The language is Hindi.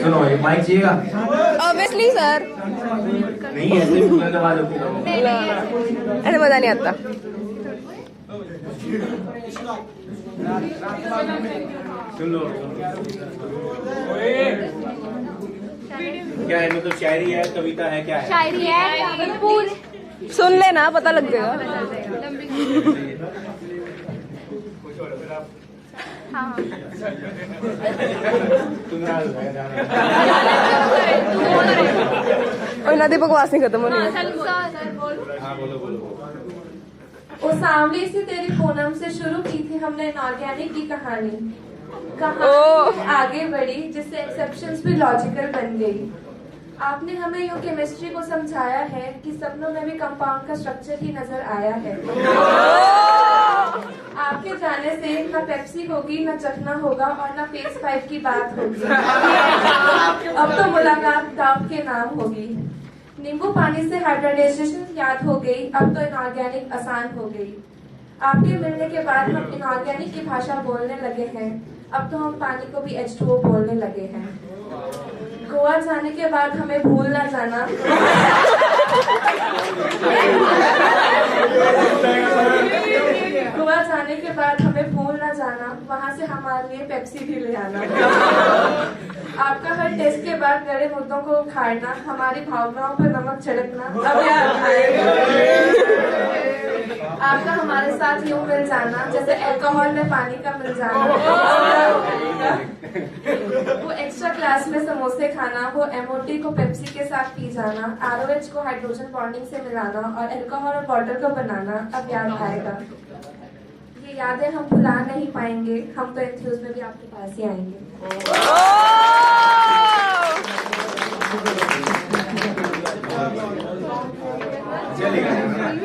सुनो, ये माइक चाहिएगा? ऑब्वियसली सर, नहीं ऐसे भी पूरा आवाज होती है। ऐसे मजा नहीं आता। सुन लो। क्या है, मतलब शायरी है, कविता है, क्या है? शायरी है पूरी। सुन लेना, पता लग जाएगा। हाँ और नदी बकवास नहीं खत्म होनी है। हाँ बोलो बोलो। वो सामने से तेरी पूनम से शुरू की थी हमने इनऑर्गेनिक की कहानी आगे बढ़ी, जिससे एक्सेप्शंस भी लॉजिकल बन गई। आपने हमें यूं केमिस्ट्री को समझाया है कि सपनों में भी कंपाउंड का स्ट्रक्चर ही नजर आया है। आपके जाने से न पेप्सी होगी, न चखना होगा और न फेस 5 की बात होगी। अब तो मुलाकात डाउट के नाम होगी। नींबू पानी से हाइब्रिडाइजेशन याद हो गई, अब तो इनऑर्गेनिक आसान हो गई। आपके मिलने के बाद हम इनऑर्गेनिक की भाषा बोलने लगे हैं, अब तो हम पानी को भी H2O बोलने लगे हैं। गोवा जाने के बाद हमें भूल ना जाना। गोवा जाने के बाद हमें भूल ना जाना, वहाँ से हमारे लिए पेप्सी भी ले आना। आपका हर टेस्ट के बाद गड़े मुद्दों को उखाड़ना, हमारी भावनाओं पर नमक छिड़कना अब याद आएगा। आपका हमारे साथ यूं मिल जाना जैसे अल्कोहल में पानी का मिल जाना। वो एक्स्ट्रा क्लास में समोसे खाना, वो MOT को पेप्सी के साथ पी जाना, ROH को हाइड्रोजन बॉन्डिंग से मिलाना और अल्कोहल और वाटर को बनाना अब याद आएगा। ये यादें हम भुला नहीं पाएंगे, हम तो एंथ्यूज में भी आपके पास ही आएंगे। चलेगा।